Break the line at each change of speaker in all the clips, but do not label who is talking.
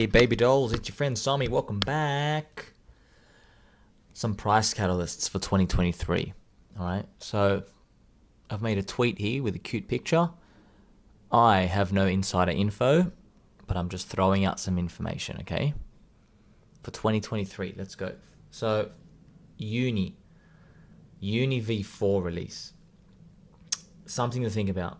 Hey baby dolls, it's your friend Sami, welcome back. Some price catalysts for 2023. Alright, so I've made a tweet here with a cute picture. I have no insider info, but I'm just throwing out some information, okay? For 2023, let's go. So, Uni V4 release. Something to think about.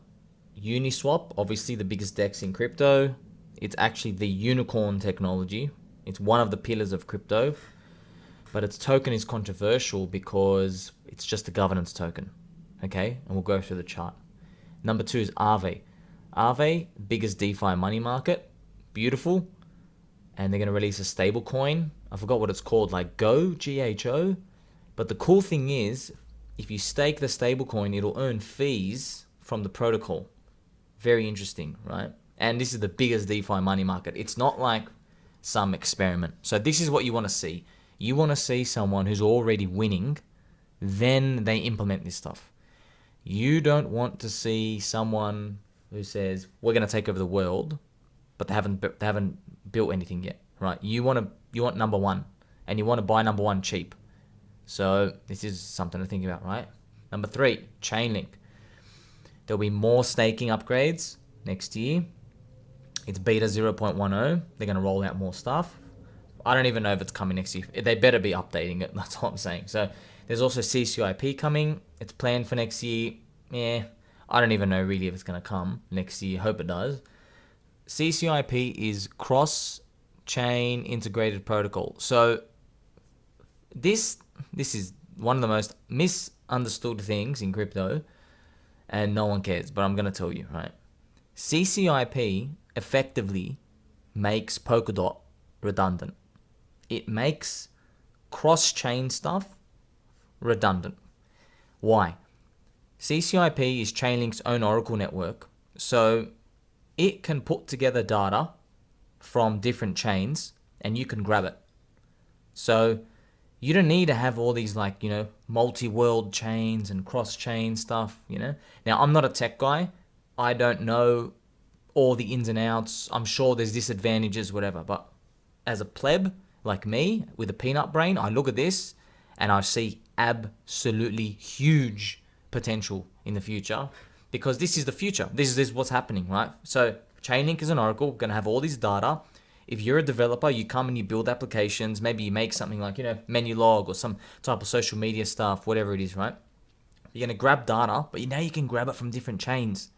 Uniswap, obviously the biggest DEX in crypto. It's actually the unicorn technology. It's one of the pillars of crypto, but its token is controversial because it's just a governance token. Okay, and we'll go through the chart. Number 2 is Aave. Aave, biggest DeFi money market, beautiful, and they're going to release a stable coin. I forgot what it's called, like GHO. But the cool thing is, if you stake the stable coin, it'll earn fees from the protocol. Very interesting, right? And this is the biggest DeFi money market. It's not like some experiment. So this is what you want to see. You want to see someone who's already winning, then they implement this stuff. You don't want to see someone who says, we're going to take over the world, but they haven't built anything yet, right? You want number one, and you want to buy number one cheap. So this is something to think about, right? Number 3, Chainlink. There'll be more staking upgrades next year. It's beta 0.10. They're going to roll out more stuff. I don't even know if it's coming next year. They better be updating it. That's what I'm saying. So there's also CCIP coming. It's planned for next year. Yeah, I don't even know really if it's going to come next year. Hope it does. CCIP is cross-chain integrated protocol. So this is one of the most misunderstood things in crypto, and no one cares, but I'm going to tell you, right? CCIP effectively makes Polkadot redundant. It makes cross-chain stuff redundant. Why? CCIP is Chainlink's own Oracle network, so it can put together data from different chains and you can grab it. So you don't need to have all these multi-world chains and cross-chain stuff, Now, I'm not a tech guy. I don't know all the ins and outs. I'm sure there's disadvantages, whatever. But as a pleb like me with a peanut brain, I look at this and I see absolutely huge potential in the future because this is the future. This is what's happening, right? So Chainlink is an oracle, going to have all this data. If you're a developer, you come and you build applications. Maybe you make something like, Menulog or some type of social media stuff, whatever it is, right? You're going to grab data, but now you can grab it from different chains.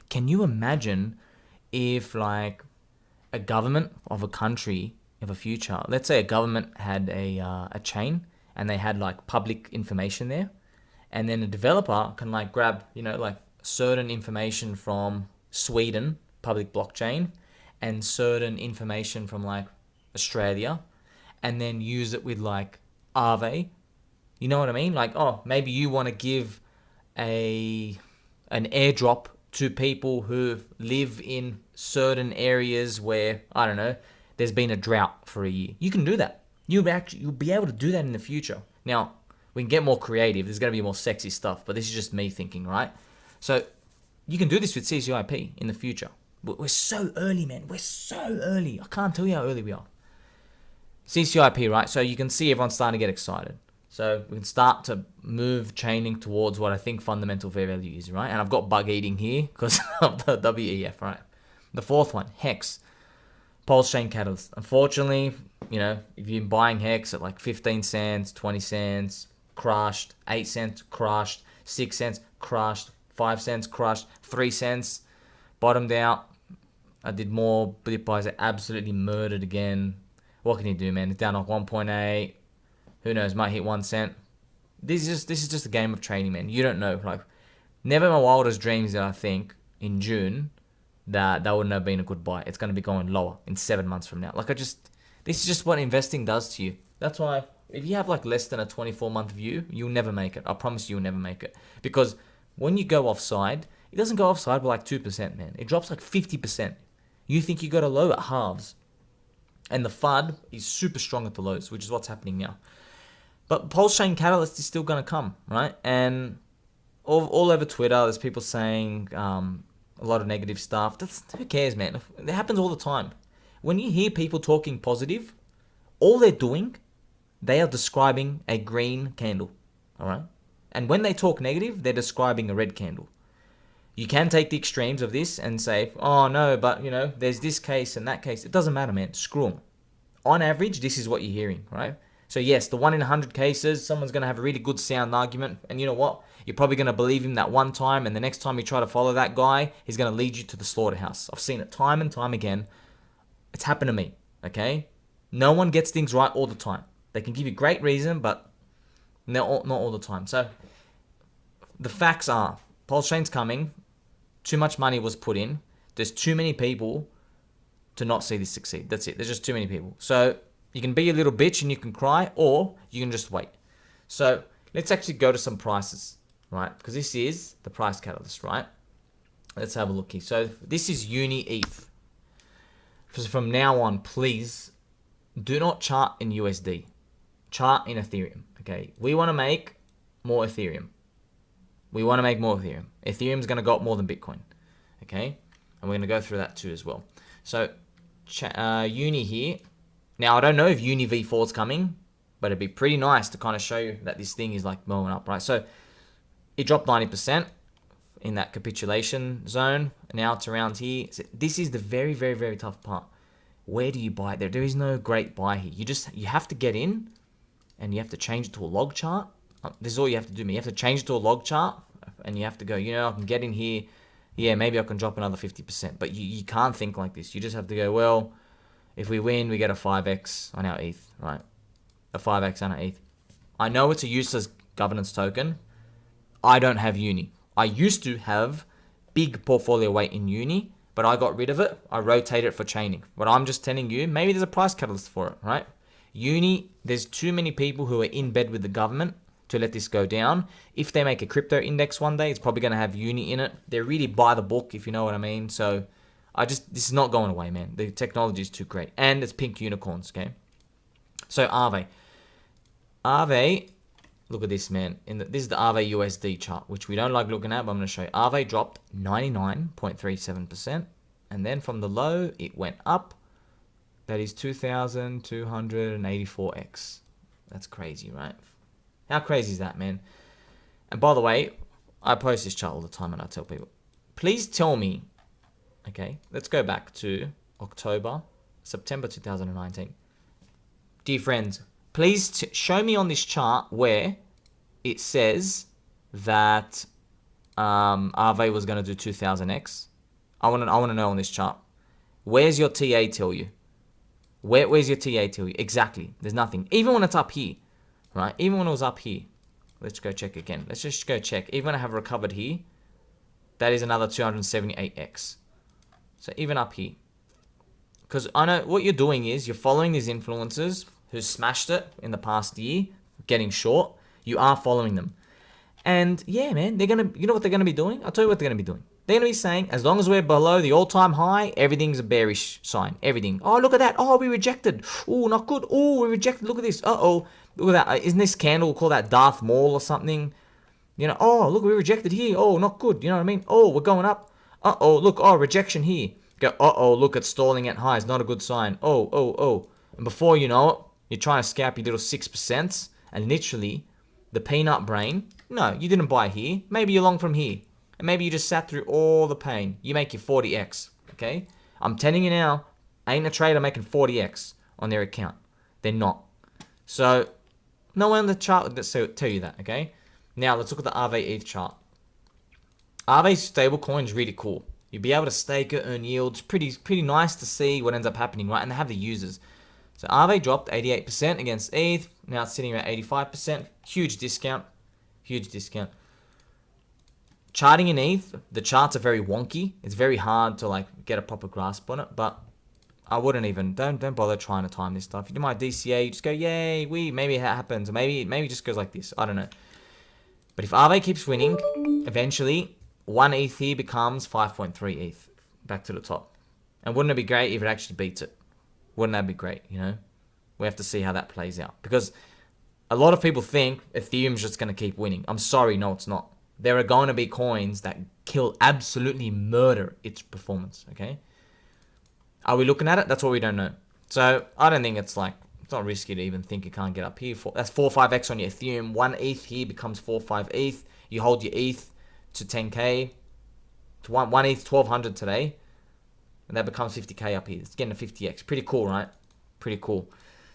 Can you imagine if like a government of a country of a future, let's say a government had a chain and they had like public information there, and then a developer can like grab, certain information from Sweden, public blockchain, and certain information from like Australia, and then use it with like Aave. You know what I mean? Like, oh, maybe you want to give an airdrop to people who live in certain areas where, I don't know, there's been a drought for a year. You can do that. You'll be able to do that in the future. Now, we can get more creative. There's going to be more sexy stuff, but this is just me thinking, right? So you can do this with CCIP in the future. We're so early, man. We're so early. I can't tell you how early we are. CCIP, right? So you can see everyone's starting to get excited. So we can start to move Chainlink towards what I think fundamental fair value is, right? And I've got bug eating here because of the WEF, right? The 4th one, HEX, PulseChain catalyst. Unfortunately, if you're buying HEX at like 15 cents, 20 cents, crushed, 8 cents, crushed, 6 cents, crushed, 5 cents, crushed, 3 cents, bottomed out. I did more blip buys, I absolutely murdered again. What can you do, man? It's down like 1.8. Who knows? Might hit 1 cent. This is just a game of trading, man. You don't know. Like, never in my wildest dreams did I think in June that wouldn't have been a good buy. It's going to be going lower in 7 months from now. This is just what investing does to you. That's why if you have like less than a 24-month view, you'll never make it. I promise you'll never make it. Because when you go offside, it doesn't go offside by like 2%, man. It drops like 50%. You think you got a low at halves. And the FUD is super strong at the lows, which is what's happening now. But PulseChain Catalyst is still going to come, right? And all over Twitter, there's people saying a lot of negative stuff. Who cares, man? It happens all the time. When you hear people talking positive, all they're doing, they are describing a green candle, all right? And when they talk negative, they're describing a red candle. You can take the extremes of this and say, oh no, but you know, there's this case and that case. It doesn't matter, man. Screw them. On average, this is what you're hearing, right? So yes, the 1 in 100 cases, someone's going to have a really good sound argument. And you know what? You're probably going to believe him that one time. And the next time you try to follow that guy, he's going to lead you to the slaughterhouse. I've seen it time and time again. It's happened to me, okay? No one gets things right all the time. They can give you great reason, but not all the time. So the facts are, PulseChain's coming. Too much money was put in. There's too many people to not see this succeed. That's it. There's just too many people. So you can be a little bitch and you can cry, or you can just wait. So let's actually go to some prices, right? Because this is the price catalyst, right? Let's have a look here. So this is UNI ETH. So from now on, please do not chart in USD. Chart in Ethereum, okay? We want to make more Ethereum. We want to make more Ethereum. Ethereum's going to go up more than Bitcoin, okay? And we're going to go through that too as well. So Uni here. Now, I don't know if Uni V4 is coming, but it'd be pretty nice to kind of show you that this thing is like blowing up, right? So it dropped 90% in that capitulation zone. Now it's around here. So this is the very, very, very tough part. Where do you buy it? There is no great buy here. You have to get in and you have to change it to a log chart. This is all you have to do. You have to change it to a log chart and you have to go, you know, I can get in here. Yeah, maybe I can drop another 50%. But you can't think like this. You just have to go, well, if we win, we get a 5x on our ETH, right? A 5x on our ETH. I know it's a useless governance token. I don't have Uni. I used to have big portfolio weight in Uni, but I got rid of it. I rotated it for chaining. But I'm just telling you, maybe there's a price catalyst for it, right? Uni, there's too many people who are in bed with the government to let this go down. If they make a crypto index one day, it's probably going to have Uni in it. They're really by the book, if you know what I mean. So this is not going away, man. The technology is too great. And it's pink unicorns, okay? So Aave. Aave, look at this, man. This is the Aave USD chart, which we don't like looking at, but I'm going to show you. Aave dropped 99.37%. And then from the low, it went up. That is 2,284x. That's crazy, right? How crazy is that, man? And by the way, I post this chart all the time and I tell people, please tell me, okay, let's go back to September 2019. Dear friends, please show me on this chart where it says that Aave was going to do 2000x. I want to know on this chart. Where's your TA tell you? Where's your TA tell you? Exactly. There's nothing. Even when it's up here. Right, even when it was up here, let's go check again. Let's just go check. Even when I have recovered here, that is another 278x. So even up here, because I know what you're doing is you're following these influencers who smashed it in the past year, getting short. You are following them, and yeah, man, you know what they're gonna be doing? I'll tell you what they're gonna be doing. They're gonna be saying, as long as we're below the all-time high, everything's a bearish sign. Everything. Oh, look at that. Oh, we rejected. Oh, not good. Oh, we rejected. Look at this. Uh-oh. Look at that. Isn't this candle called that Darth Maul or something? You know, oh, look, we rejected here. Oh, not good. You know what I mean? Oh, we're going up. Uh-oh, look. Oh, rejection here. Go, uh-oh, look, it's stalling at highs. Not a good sign. Oh. And before you know it, you're trying to scalp your little 6%. And literally, the peanut brain, no, you didn't buy here. Maybe you're long from here. And maybe you just sat through all the pain. You make your 40x, okay? I'm telling you now, ain't a trader making 40x on their account. They're not. So, no one on the chart will tell you that, okay? Now, let's look at the Aave ETH chart. Aave's stablecoin is really cool. You'll be able to stake it, earn yields. Pretty nice to see what ends up happening, right? And they have the users. So, Aave dropped 88% against ETH. Now it's sitting around 85%. Huge discount. Huge discount. Charting in ETH, the charts are very wonky. It's very hard to like get a proper grasp on it, but I wouldn't even, don't bother trying to time this stuff. You do my DCA, you just go, yay, maybe it happens, or maybe it just goes like this. I don't know. But if Aave keeps winning, eventually 1 ETH here becomes 5.3 ETH back to the top. And wouldn't it be great if it actually beats it? Wouldn't that be great, you know? We have to see how that plays out. Because a lot of people think Ethereum's just going to keep winning. I'm sorry, no, it's not. There are going to be coins that absolutely murder its performance, okay? Are we looking at it? That's what we don't know. So I don't think it's not risky to even think it can't get up here. That's 4-5x on your Ethereum. 1 ETH here becomes 4-5 ETH. You hold your ETH to 10k. To 1 ETH 1200 today. And that becomes 50k up here. It's getting a 50x. Pretty cool, right? Pretty cool.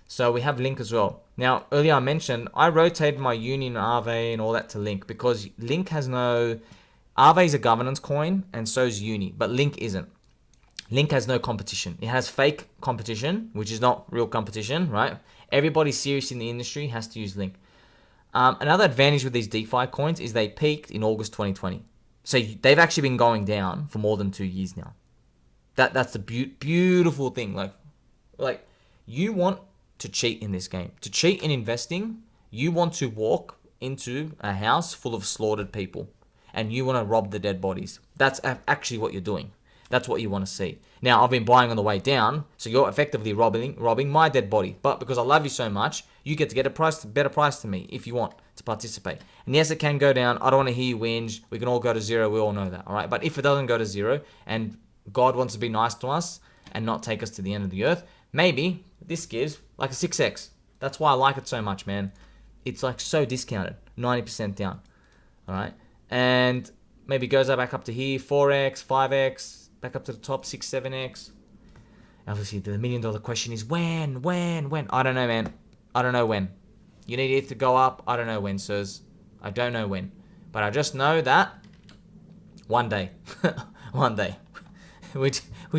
So we have Link as well. Now, earlier I mentioned I rotated my UNI and AAVE and all that to Link because Link has no... AAVE is a governance coin and so is UNI, but Link isn't. Link has no competition. It has fake competition, which is not real competition, right? Everybody serious in the industry has to use Link. Another advantage with these DeFi coins is they peaked in August 2020. So they've actually been going down for more than 2 years now. That's the beautiful thing. Like you want to cheat in this game. To cheat in investing, you want to walk into a house full of slaughtered people and you want to rob the dead bodies. That's actually what you're doing. That's what you want to see. Now, I've been buying on the way down, so you're effectively robbing my dead body. But because I love you so much, you get to get a better price than me if you want to participate. And yes, it can go down. I don't want to hear you whinge. We can all go to zero. We all know that, all right? But if it doesn't go to zero and God wants to be nice to us and not take us to the end of the earth, maybe this gives like a 6x. That's why I like it so much, man. It's like so discounted, 90% down, all right? And maybe goes back up to here, 4x, 5x, back up to the top, 6, 7x. Obviously, the $1 million question is when? I don't know, man. I don't know when. You need it to go up. I don't know when, sirs. I don't know when. But I just know that one day. One day. We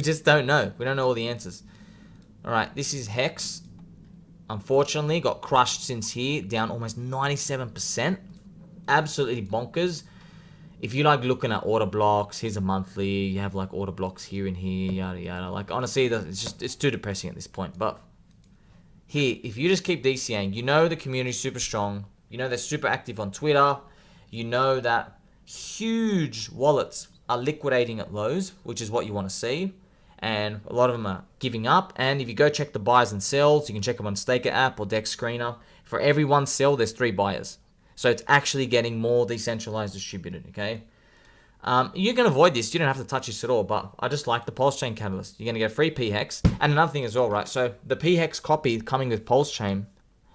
just don't know. We don't know all the answers. All right, this is HEX. Unfortunately, got crushed since here, down almost 97%. Absolutely bonkers. If you like looking at order blocks, here's a monthly. You have like order blocks here and here, yada yada. Like honestly, it's too depressing at this point. But here, if you just keep DCAing, you know the community's super strong. You know they're super active on Twitter. You know that huge wallets are liquidating at lows, which is what you want to see. And a lot of them are giving up. And if you go check the buys and sells, you can check them on Staker app or Dex Screener. For every one sell, there's 3 buyers. So it's actually getting more decentralized distributed, okay? You can avoid this. You don't have to touch this at all, but I just like the PulseChain catalyst. You're going to get free PHEX. And another thing as well, right? So the PHEX copy coming with PulseChain,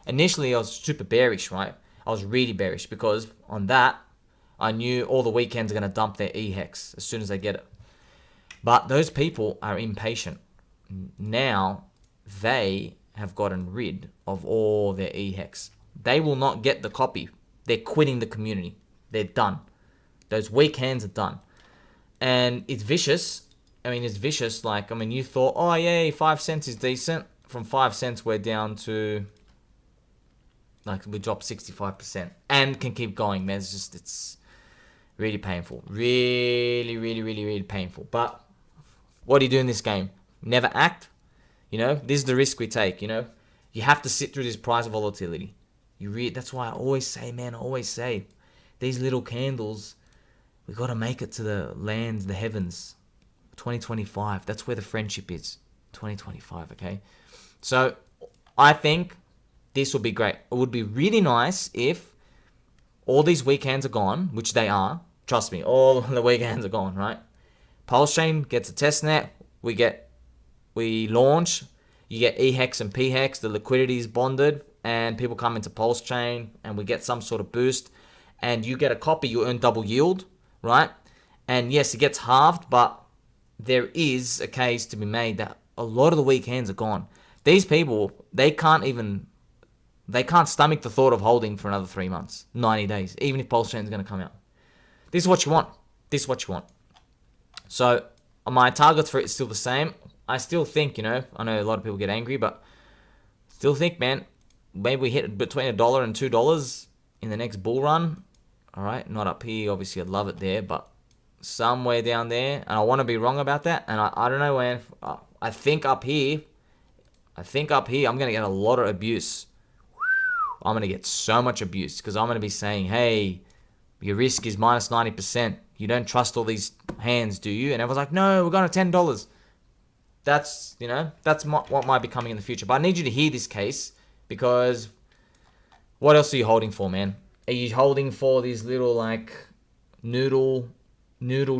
initially I was super bearish, right? I was really bearish because on that, I knew all the weekends are going to dump their EHEX as soon as they get it. But those people are impatient. Now, they have gotten rid of all their EHEX. They will not get the copy. They're quitting the community. They're done. Those weak hands are done. And it's vicious. I mean, it's vicious. Like, I mean, you thought, oh, yay, 5 cents is decent. From 5 cents, we're down to, like, we dropped 65%. And can keep going, man. It's really painful. Really painful. But what do you do in this game? Never act. You know, this is the risk we take, you know. You have to sit through this price volatility. That's why I always say, man, I always say, these little candles, we got to make it to the lands, the heavens. 2025, that's where the friendship is. 2025, okay? So I think this will be great. It would be really nice if all these weekends are gone, which they are. Trust me, all the weekends are gone, right? PulseChain gets a testnet. We launch. You get EHEX and PHEX. The liquidity is bonded. And people come into PulseChain and we get some sort of boost. And you get a copy, you earn double yield, right? And yes, it gets halved, but there is a case to be made that a lot of the weekends are gone. These people, they can't stomach the thought of holding for another 3 months, 90 days, even if PulseChain is going to come out. This is what you want. This is what you want. So my targets for it is still the same. I still think, you know, I know a lot of people get angry, but still think, man, maybe we hit between $1 and $2 in the next bull run. All right, not up here. Obviously, I'd love it there, but somewhere down there. And I want to be wrong about that. And I don't know when. I think up here, I'm going to get a lot of abuse. I'm going to get so much abuse because I'm going to be saying, hey, your risk is minus 90%. You don't trust all these hands, do you? And everyone's like, no, we're going to $10. That's, you know, that's what might be coming in the future. But I need you to hear this case because what else are you holding for, man? Are you holding for these little, like, noodle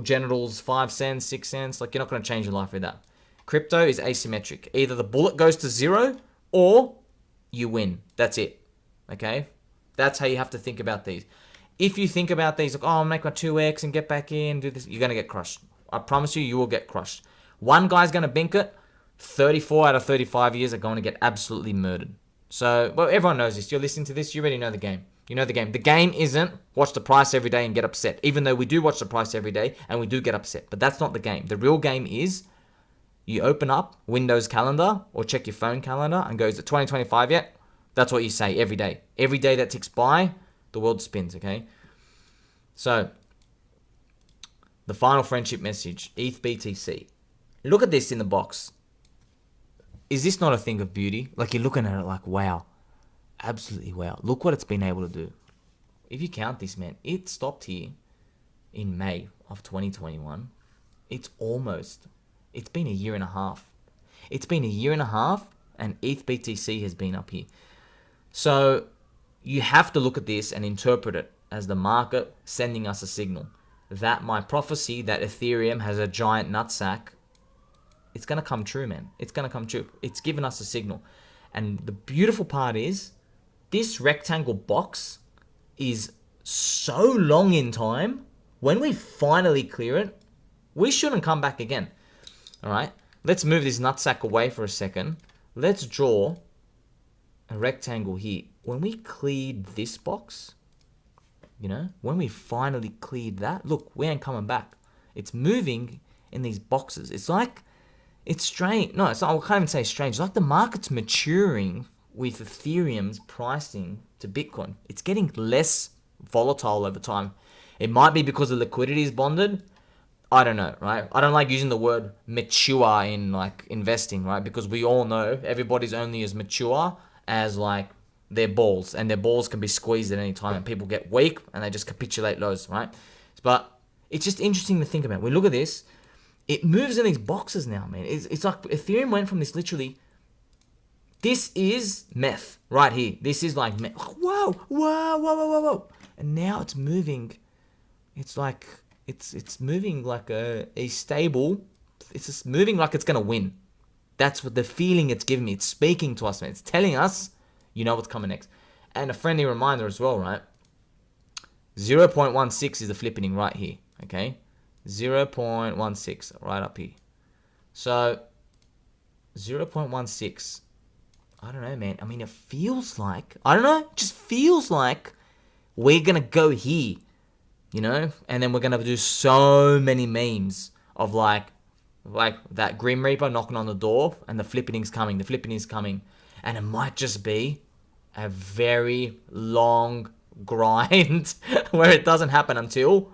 genitals, 5 cents, 6 cents? Like, you're not going to change your life with that. Crypto is asymmetric. Either the bullet goes to zero or you win. That's it. Okay? That's how you have to think about these. If you think about these, like, oh, I'll make my 2x and get back in, do this, you're going to get crushed. I promise you, you will get crushed. One guy's going to bink it. 34 out of 35 years are going to get absolutely murdered. So, well, everyone knows this. You're listening to this, you already know the game. You know the game. The game isn't watch the price every day and get upset. Even though we do watch the price every day and we do get upset. But that's not the game. The real game is you open up Windows calendar or check your phone calendar and goes, is it 2025 yet? That's what you say every day. Every day that ticks by, the world spins, okay? So, the final friendship message, ETH BTC. Look at this in the box. Is this not a thing of beauty? Like, you're looking at it like, wow. Absolutely wow. Look what it's been able to do. If you count this, man, it stopped here in May of 2021. It's been a year and a half. It's been a year and a half and ETH BTC has been up here. So you have to look at this and interpret it as the market sending us a signal that my prophecy that Ethereum has a giant nutsack, it's going to come true, man. It's going to come true. It's given us a signal. And the beautiful part is this rectangle box is so long in time. When we finally clear it, we shouldn't come back again. All right, let's move this nutsack away for a second. Let's draw a rectangle here. When we cleared this box, you know, when we finally cleared that, look, we ain't coming back. It's moving in these boxes. It's like, it's strange. No, it's not, I can't even say strange. It's like the market's maturing with Ethereum's pricing to Bitcoin. It's getting less volatile over time. It might be because the liquidity is bonded. I don't know, right? I don't like using the word mature in like investing, right? Because we all know everybody's only as mature as like their balls, and their balls can be squeezed at any time and people get weak and they just capitulate lows, right? But it's just interesting to think about. We look at this, it moves in these boxes now, man. It's like Ethereum went from this literally, this is meth right here. This is like meth. Whoa, whoa, whoa, whoa, whoa, whoa. And now it's moving. It's like, it's moving like a stable, it's just moving like it's going to win. That's what the feeling it's giving me. It's speaking to us, man. It's telling us, you know what's coming next. And a friendly reminder as well, right? 0.16 is the flippening right here, okay? 0.16 right up here. So 0.16, I don't know, man. I mean, it feels like, I don't know, it just feels like we're going to go here, you know? And then we're going to do so many memes of like that Grim Reaper knocking on the door and the flippening's coming, the flippening's coming. And it might just be a very long grind where it doesn't happen until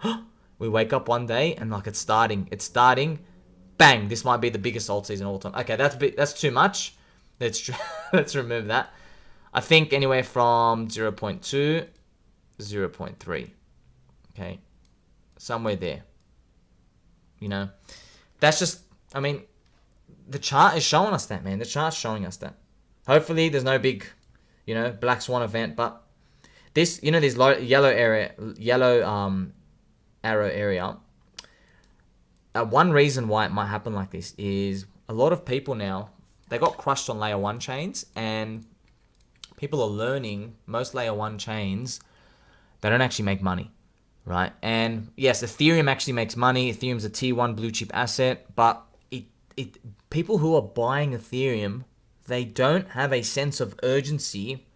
we wake up one day and like it's starting, bang, this might be the biggest alt season of all time. Okay, that's too much. Let's remove that. I think anywhere from 0.2, 0.3. Okay, somewhere there. You know, that's just, I mean, the chart is showing us that, man. The chart's showing us that. Hopefully there's no big, you know, black swan event, but this, you know, this yellow arrow area, one reason why it might happen like this is a lot of people now, they got crushed on layer 1 chains, and people are learning most layer 1 chains, they don't actually make money, right? And yes, Ethereum actually makes money. Ethereum's a tier 1 blue chip asset, but people who are buying Ethereum, they don't have a sense of urgency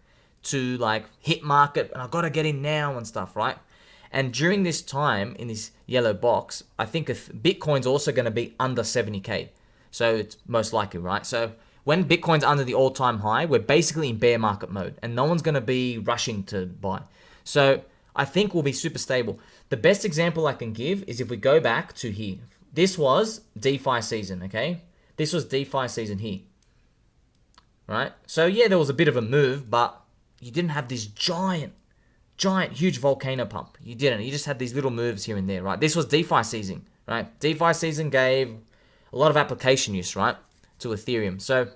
to like hit market and I gotta get in now and stuff, right? And during this time in this yellow box, I think Bitcoin's also going to be under 70K. So it's most likely, right? So when Bitcoin's under the all-time high, we're basically in bear market mode and no one's going to be rushing to buy. So I think we'll be super stable. The best example I can give is if we go back to here. This was DeFi season, okay? This was DeFi season here, right? So yeah, there was a bit of a move, but you didn't have this giant, huge volcano pump. You didn't. You just had these little moves here and there, right? This was DeFi season, right? DeFi season gave a lot of application use, right, to Ethereum. So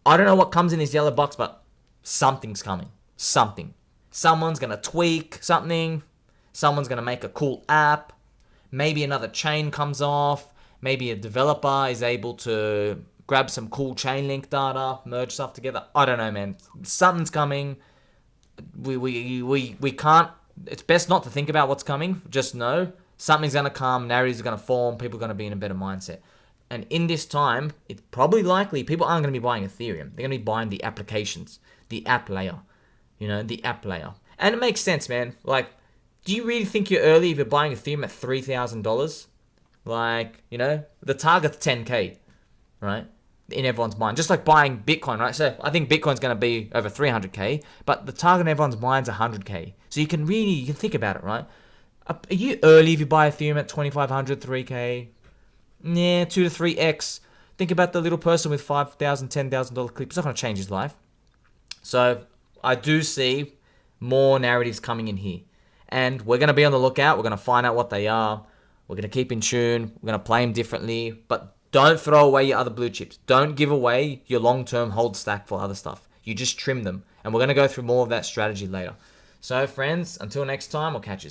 I don't know what comes in this yellow box, but something's coming. Something. Someone's going to tweak something. Someone's going to make a cool app. Maybe another chain comes off. maybe a developer is able to grab some cool Chainlink data, merge stuff together. I don't know, man. Something's coming. We can't. It's best not to think about what's coming. Just know something's gonna come. Narratives are gonna form. People are gonna be in a better mindset. And in this time, it's probably likely people aren't gonna be buying Ethereum. They're gonna be buying the applications, the app layer. You know, the app layer. And it makes sense, man. Like, do you really think you're early if you're buying Ethereum at $3,000? Like, you know, the target's 10K, right? In everyone's mind. Just like buying Bitcoin, right? So I think Bitcoin's going to be over 300K, but the target in everyone's mind is 100K. So you can think about it, right? Are you early if you buy Ethereum at 2,500, 3K? Yeah, 2 to 3x. Think about the little person with $5,000, $10,000 clip. It's not going to change his life. So I do see more narratives coming in here. And we're going to be on the lookout. We're going to find out what they are. We're going to keep in tune. We're going to play them differently. But don't throw away your other blue chips. Don't give away your long-term hold stack for other stuff. You just trim them. And we're going to go through more of that strategy later. So, friends, until next time, we'll catch you.